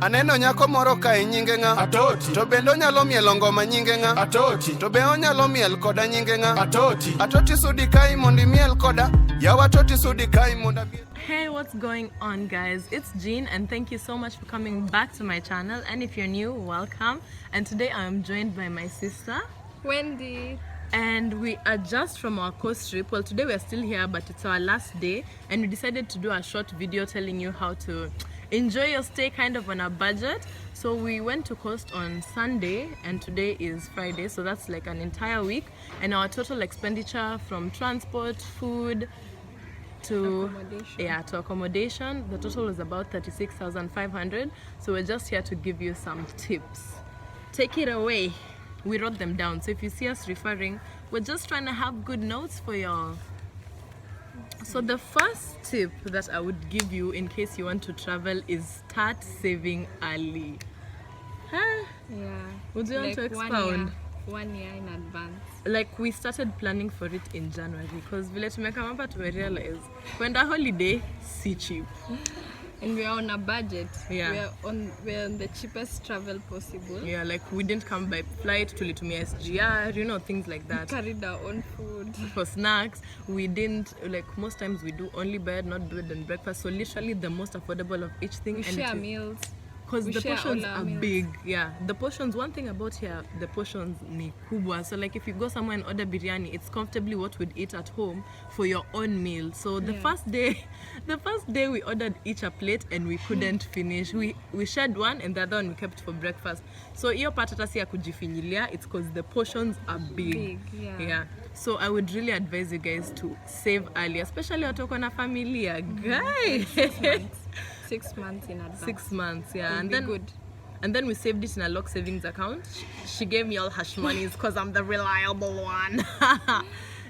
Aneno nyako moro kae nyinge ng'a? Atoti. To bende onyalo mielo ngoma nyinge ng'a? Atoti. To be onyalo miel koda nyinge ng'a? Atoti. Atoti sudi kai mondi miel koda. Yawa Atoti sudi kai monda miel. Hey, what's going on, guys? It's Jean, and thank you so much for coming back to my channel. And if you're new, welcome. And today I am joined by my sister Wendy, and we are just from our coast trip. Well, today we are still here, but it's our last day, and we decided to do a short video telling you how to enjoy your stay kind of on a budget. So we went to coast on Sunday, and today is Friday, so that's like an entire week. And our total expenditure from transport, food to accommodation, the total is about 36,500. So we're just here to give you some tips. Take it away. We wrote them down, so if you see us referring, we're just trying to have good notes for y'all. So the first tip that I would give you in case you want to travel is start saving early. Huh? yeah. Would you want to expound? One year in advance. Like we started planning for it in January because vile tumekama hapa tumerealize kwenda holiday si cheap. And we are on a budget. Yeah. We're on the cheapest travel possible. Yeah, like we didn't come by flight, tulitumia SGR, you know, things like that. Carried our own food. For snacks, we didn't, like most times we do only bed, not bed and breakfast. So literally the most affordable of each thing. We share meals. Because the share portions all our are meals. big. Yeah, the portions, one thing about here, the portions ni kubwa. So like if you go somewhere and order biryani, it's comfortably what we'd eat at home for your own meal. So the first day we ordered each a plate and we couldn't finish. We shared one and the other one we kept for breakfast. So iyo part hata si ya kujifinyilia, it's because the portions are big. Yeah. So I would really advise you guys to save early, especially watu wako na familia. Guys. 6 months in advance. 6 months, yeah. It'll And be then good. And then we saved it in a lock savings account. She gave me all hush monies because I'm the reliable one.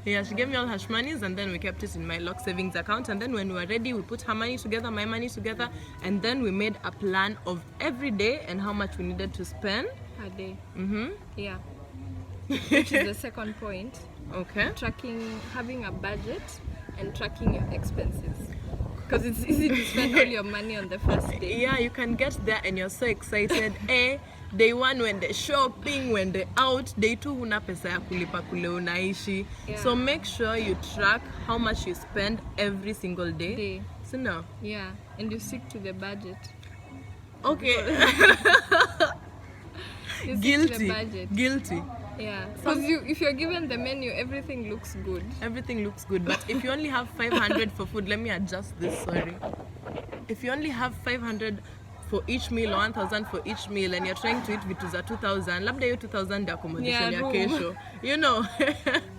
Yeah, she gave me all hush monies and then we kept it in my lock savings account. And then when we were ready, we put her money together, my money together, and then we made a plan of every day and how much we needed to spend. A day. Mm-hmm. Yeah. Which is the second point. Okay. Having a budget and tracking your expenses. Because it's easy to spend all your money on the first day. Yeah, you can get there and you're so excited. Day one when they're shopping, when they're out. Day two huna pesa ya kulipa kule unaishi. So make sure you track how much you spend every single day. So no. Yeah, and you stick to the budget. Okay. You stick to the budget. Guilty. Yeah, because if you're given the menu, everything looks good. Everything looks good, but if you only have 500 for food, let me adjust this, sorry. If you only have 500 for each meal or 1,000 for each meal and you're trying to eat vitu za 2,000, labda hiyo 2,000 the accommodation ya kesho. You know.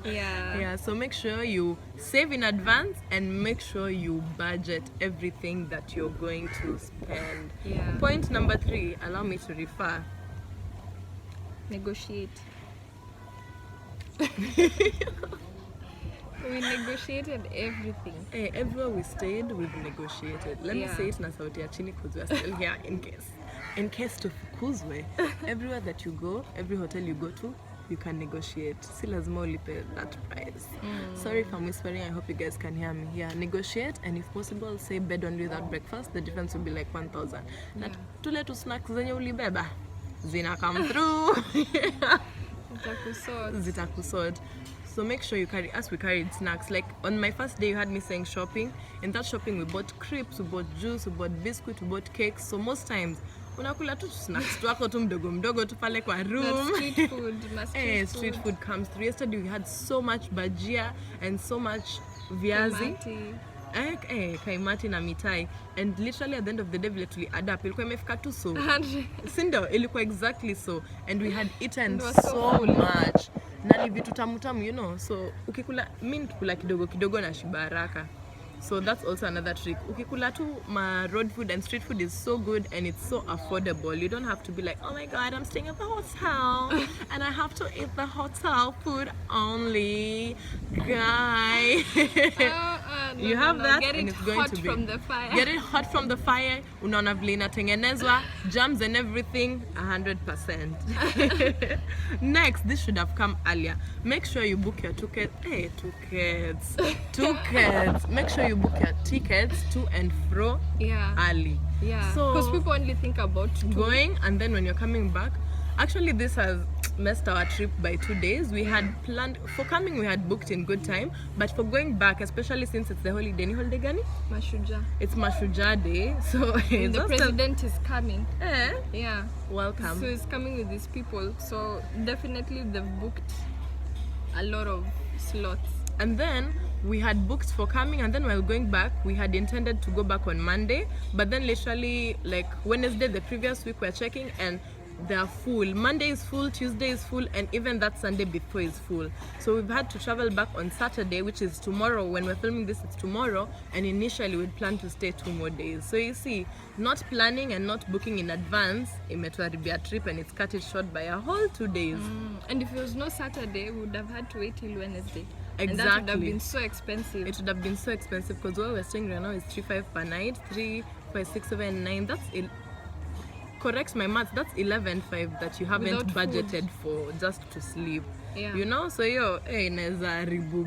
Yeah, so make sure you save in advance and make sure you budget everything that you're going to spend. Yeah. Point number 3, allow me to refer. Negotiate. We negotiated everything. Hey, everywhere we stayed, we've negotiated. Let me say it na sauti ya chini because we're still here in case tufukuzwe. Everywhere that you go, every hotel you go to, you can negotiate. Si lazima ulipe that price. Sorry if I'm whispering, I hope you guys can hear me. Yeah, negotiate and if possible, say bed only without breakfast. The difference will be like 1,000. Na tule tu snacks zenye ulibeba zina come through. Zitakusort. So make sure you carry, as we carried snacks. Like on my first day you had me saying shopping. In that shopping we bought crepes, we bought juice, we bought biscuit, we bought cakes. So most times unakula tu snacks tuako tu mdogo tu pale kwa room. Street food, street food comes through. Yesterday we had so much bajia and so much viazi. Kaimati na mitai, and literally at the end of the day vile tuli add up ilikuwa imefika tu so sindo ilikuwa exactly so, and we had eaten so much na ni vitu tamu, you know. So ukikula mimi nikikula kidogo na shiba haraka. So that's also another trick. Ukikula tu ma road food and street food is so good and it's so affordable. You don't have to be like, oh my god, I'm staying at the hotel and I have to eat the hotel food only. Guy. You have that, Get and it it's going hot to be from the fire. Get it hot from the fire. Unaona vile inatengenezwa, jams and everything, 100%. Next, this should have come earlier. Make sure you book your tickets. Tickets. Make sure you book your tickets to and fro early. Yeah. So Because people only think about going, and then when you're coming back, actually this has messed our trip by 2 days. We had planned for coming, we had booked in good time, but for going back, especially since it's the holiday. Ni holiday gani? Mashujaa. It's Mashujaa Day, so And the president is coming. Yeah. Welcome. So he's coming with his people. So definitely they've booked a lot of slots. And then we had booked for coming, and then while going back, we had intended to go back on Monday, but then literally like Wednesday the previous week we're checking and they're full. Monday is full, Tuesday is full, and even that Sunday before is full. So we've had to travel back on Saturday, which is tomorrow. When we're filming this, it's tomorrow, and initially we'd planned to stay 2 more days. So you see, not planning and not booking in advance, imetuharibia trip, and it's cut it short by a whole 2 days. And if it was no Saturday, we would have had to wait till Wednesday. Exactly. And that would have been so expensive. It would have been so expensive because where we're staying right now is 3-5 per night, 3, 5, 6, 7, 9. That's correct my maths. That's 11.5 that you haven't Without budgeted for just to sleep. Yeah. You know, so inaweza haribu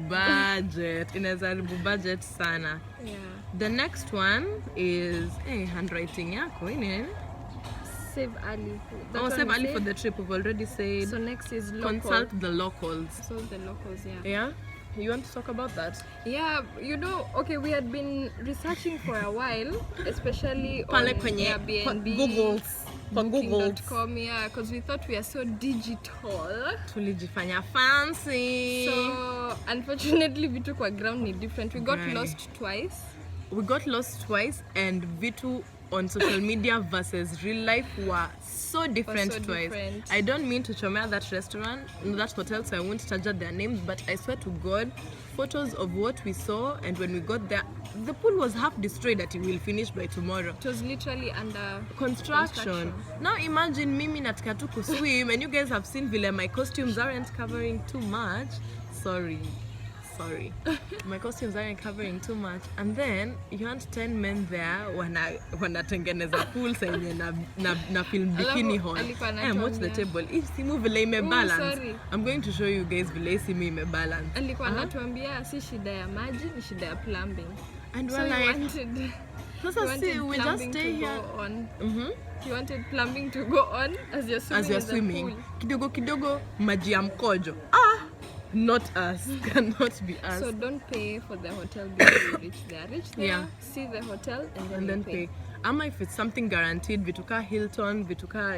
budget sana. Yeah. The next one is handwriting yako ini. Save early. Save early for the trip. We've already said. So next is local. Consult the locals. So the locals, yeah. Yeah. You want to talk about that? Yeah, you know, okay, we had been researching for a while, especially Pale on kwenye Airbnb, Booking.com, yeah, because we thought we are so digital. Tulijifanya fancy. So unfortunately, vitu kwa ground ni different. We got Right. lost twice. And vitu on social media versus real life were so different twice. Different. I don't mean to chomea that restaurant, that hotel, so I won't charge out their names, but I swear to God, photos of what we saw, and when we got there, the pool was half destroyed that it will finish by tomorrow. It was literally under Construction. Now imagine mimi nataka tu swim, and you guys have seen vile my costumes aren't covering too much. Sorry. My costumes aren't covering too much. And then you want 10 men there wanatengeneza pool senye na film bikini hall. Watch the table. If simu vile imebalance. I'm going to show you guys vile simu imebalance. Alikuwa anatuambia si shida ya maji, ni shida ya plumbing. And so we're like, we just stay here. You wanted plumbing to go on as you're swimming. In the pool. Kidogo maji ya mkojo. Not us. Cannot be us. So don't pay for the hotel before you reach there. See the hotel and then pay. Ama if it's something guaranteed, vituka Hilton, vituka,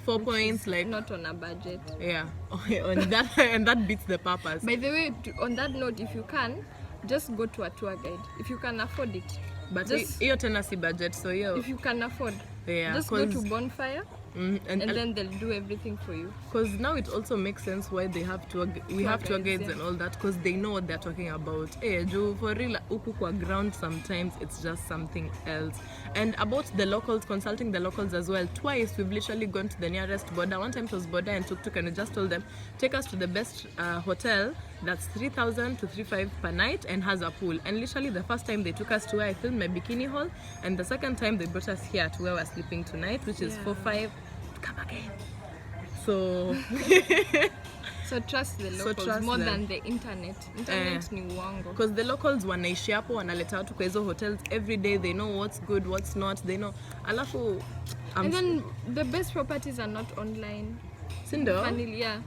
4 points, like not on a budget. Yeah. On that, and that beats the purpose. By the way, on that note, if you can, just go to a tour guide if you can afford it. But hiyo tena si budget, so if you can afford, just go to Bonfire. And then they'll do everything for you. Because now it also makes sense why they have tour guides and all that, because they know what they're talking about. For real, huku kwa ground sometimes it's just something else. And about the locals, consulting the locals as well. Twice we've literally gone to the nearest border. One time it was border and tuk and I just told them, take us to the best hotel that's 3,000 to 3,500 per night and has a pool. And literally the first time they took us to where I filmed my bikini hall, and the second time they brought us here to where we're sleeping tonight, which is 4-5. Come again. So trust the locals more than the internet. Internet ni uongo. Because the locals wanaishi hapo, wanaleta watu kwa hizo hotels every day. They know what's good, what's not. They know. Alafu and then the best properties are not online. Sindo? Finally, yeah.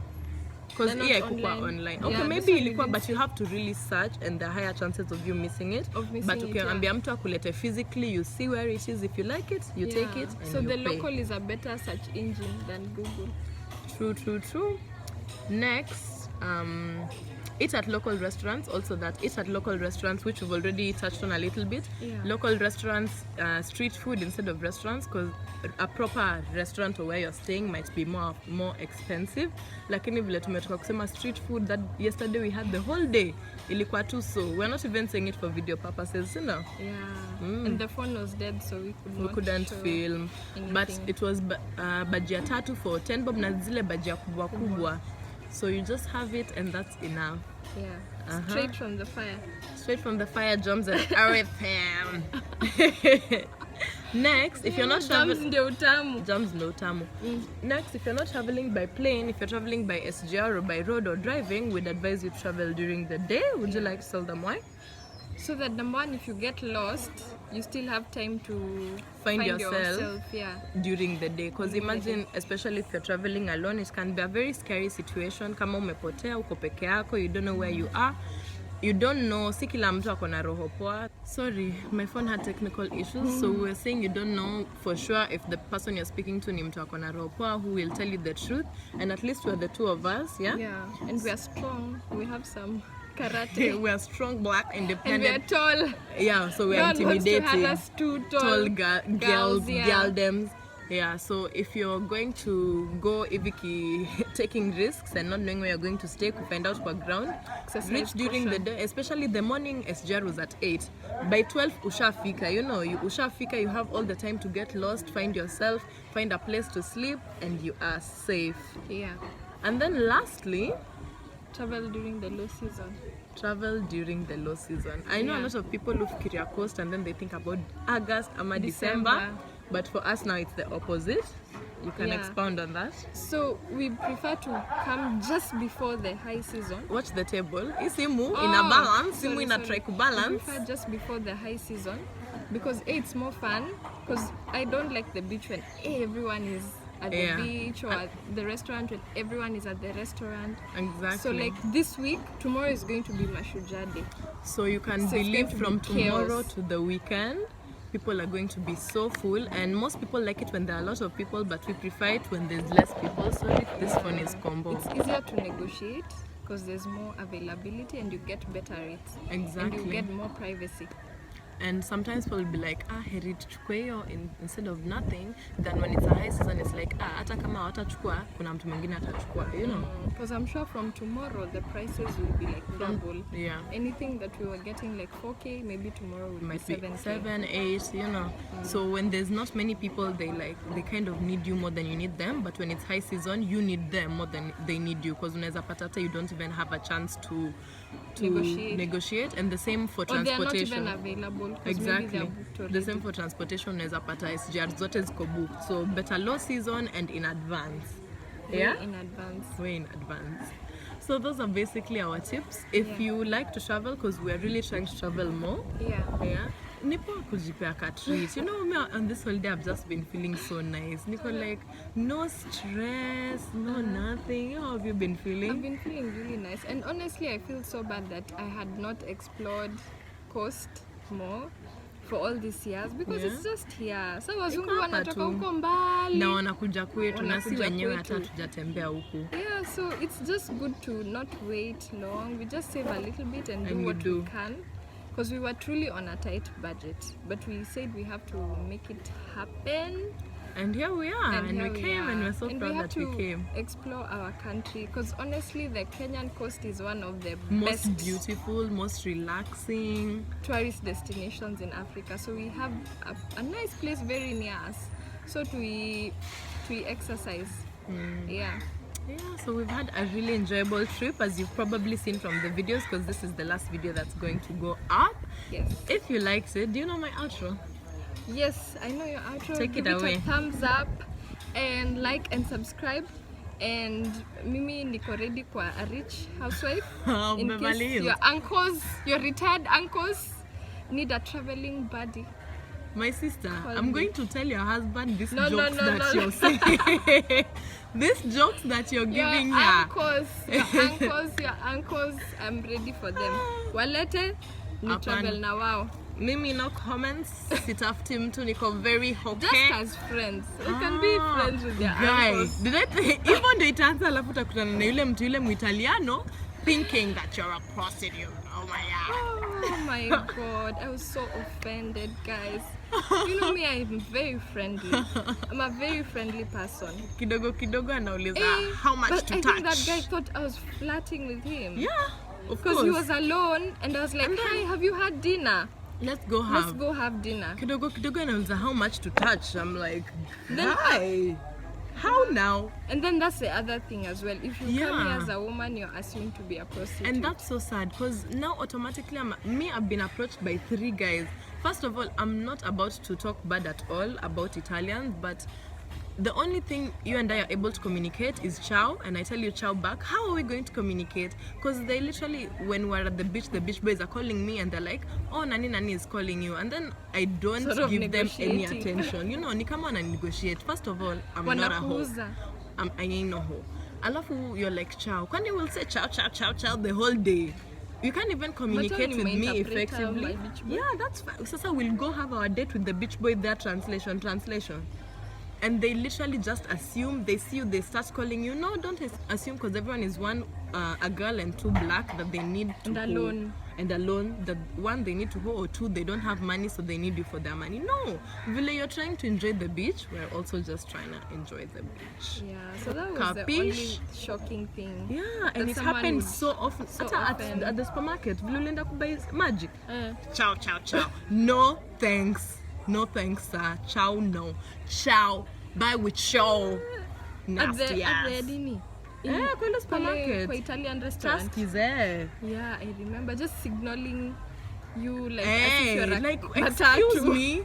Because online. Okay, maybe ilikuwa, but you have to really search, and there are higher chances of you missing it. But ukiambia mtu akulete physically, you see where it is. If you like it, you take it, and so you the pay. local is a better search engine than Google. True. Next, eat at local restaurants. Also that eat at local restaurants, which we've already touched on a little bit. Local restaurants, street food instead of restaurants, because a proper restaurant or where you're staying might be more expensive. Lakini vile tumetoka kusema street food, that yesterday we had the whole day ilikuwa tu, so we're not even saying it for video purposes, you know. And the phone was dead, so we couldn't film anything. But it was bajia tatu for 10 bob na zile bajia kubwa. So you just have it and that's enough. Yeah. Straight from the fire. Straight from the fire, jumps and everything. Next, if you're not traveling, jumps no tamu. Next, if you're not traveling by plane, if you're traveling by SGR or by road or driving, we'd advise you to travel during the day. Would you like to tell them why? So that number one, if you get lost, you still have time to find yourself yeah, during the day. Because imagine, especially if you're traveling alone, it can be a very scary situation. Kama umepotea, uko peke yako, you don't know where you are. You don't know, si kila mtu ako na roho poa. Sorry, my phone had technical issues. So we were saying you don't know for sure if the person you're speaking to ni mtu ako na roho poa who will tell you the truth. And at least we're the two of us, yeah? Yeah, and we are strong. We have some karate. We are strong, black, And independent. we are tall. Yeah, so we're No one wants to intimidating. harass two tall Girls, yeah. girldems. Yeah, so if you're going to go Iviki taking risks and not knowing where you're going to stay, find out per ground, reach during the day, especially the morning. SGR was at 8. By 12, ushafika. You know, ushafika, you have all the time to get lost, find yourself, find a place to sleep, and you are safe. Yeah. And then lastly, Travel during the low season. travel during the low season. I know a lot of people look Kiria Coast and then they think about August or December. But for us now it's the opposite. You can expound on that. So we prefer to come just before the high season. Watch the table. Isimu in a balance. Simu in a try to We balance. prefer just before the high season because it's more fun. Because I don't like the beach when everyone is at the beach or at the restaurant when everyone is at the restaurant. Exactly. So like this week, tomorrow is going to be Mashujaa Day. So you can So it's believe going to from be tomorrow chaos. to the weekend, people are going to be so full, and most people like it when there are a lot of people, but we prefer it when there's less people. So this one is combo. It's easier to negotiate because there's more availability and you get better rates. Exactly. And you get more privacy. And sometimes people will be like, heri tuchukue hiyo instead of nothing. Then when it's a high season, it's like, hata kama watachukua, kuna mtu mwingine atachukua, you know. Because I'm sure from tomorrow the prices will be like double. Yeah. Anything that we were getting like 4K, maybe tomorrow will Might be be 7K. 7, 8, you know. So when there's not many people, they kind of need you more than you need them. But when it's high season, you need them more than they need you. Because unaweza patata, you don't even have a chance to negotiate. And the same for transportation. Or they are not even available. Exactly. The same for transportation, unaweza pata SGR zote ziko booked. So better low season and in advance. Way in advance. So those are basically our tips. If you like to travel, because we are really trying to travel more. Yeah. Nipo kujipea ka treat. You know, me on this holiday I've just been feeling so nice. Nico, like no stress, no nothing. How have you been feeling? I've been feeling really nice. And honestly, I feel so bad that I had not explored Coast more for all these years because it's just here. So wazungu wanatoka huko mbali na wanakuja kwetu na si wenyewe hata tujatembea huku. Yeah, so it's just good to not wait long. We just save a little bit and do what we can. Because we were truly on a tight budget, but we said we have to make it happen. And here we are, and we came, and we're so proud that we came. Explore our country, because honestly, the Kenyan coast is one of the most best, beautiful, most relaxing tourist destinations in Africa. So we have a nice place very near us. So we exercise. Yeah, so we've had a really enjoyable trip, as you've probably seen from the videos, because this is the last video that's going to go up. Yes. If you liked it, do you know my outro? Yes, I know your outro. Take Give it away. A thumbs up and like and subscribe. And Mimi niko ready kwa a rich housewife. In case your uncles, your retired uncles need a traveling buddy. My sister, I'm going to tell your husband this No, jokes that you're saying. These jokes that you're giving here. Your uncles, I'm ready for them. Walete, ni travel na wao. Mimi no comments, sitafuti mtu, niko very okay. Just as friends. We can be friends with your uncles. Even though itaanza alafu utakutana na yule mtu yule Muitaliano thinking that you're a prostitute. Oh my god. Oh my god, I was so offended, guys. You know me, I'm very friendly. I'm a very friendly person. Kidogo anauliza how much but to I touch. think that guy thought I was flirting with him. Yeah, of course. Because he was alone and I was like, hi, have you had dinner? Let's go have dinner. Kidogo anauliza how much to touch. I'm like, hi. How now? And then that's the other thing as well. If you Yeah. come here as a woman, you're assumed to be a prostitute. And that's so sad because now automatically I've been approached by 3 guys. First of all, I'm not about to talk bad at all about Italians, but the only thing you and I are able to communicate is ciao, and I tell you ciao back. How are we going to communicate? Because they literally, when we're at the beach boys are calling me and they're like, oh, Nani is calling you, and then I don't Sort of give them any negotiating. attention. You know, ni kama na negotiate. First of all, I'm not a hoe. Wanakuuza. I ain't no hoe. Alafu, you're like ciao. Kwani will say ciao the whole day. You can't even communicate with me effectively. Yeah, that's fine. Sasa we'll go have our date with the beach boy there, translation. And they literally just assume, they see you, they start calling you. No, don't assume, because everyone is one, a girl and 2 black that they need to And alone. The one they need to go, or 2 they don't have money, so they need you for their money. No, Vile, you're trying to enjoy the beach. We're also just trying to enjoy the beach. Yeah, so that was the only shocking thing. Yeah, and it happens so often. At the supermarket, Vile ulienda kubuy magic. Ciao. No thanks. No thanks, sir. Ciao, no. Ciao. Bye with ciao. Nasty ass. At the Dini. Kwa ile supermarket. Kwa Italian restaurant. Task is there. Yeah, I remember just signaling you like Hey, as if you're like, matatu. excuse me.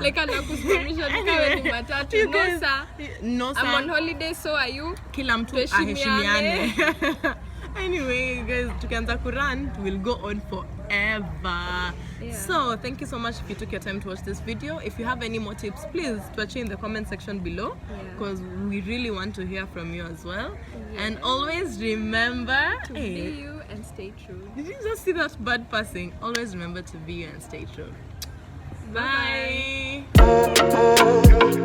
Like anakusimamisha nikawe ni matatu. No sir. No sir. I'm on holiday, so are you? Kila mtu Tuheshimiane. aheshimiane. Anyway, guys, tukianza kurun, we'll go on forever. Yeah. So, thank you so much if you took your time to watch this video. If you have any more tips, please touch in the comment section below, because we really want to hear from you as well. Yeah. And always remember To be you and stay true. Did you just see that bird passing? Always remember to be you and stay true. Bye. Bye.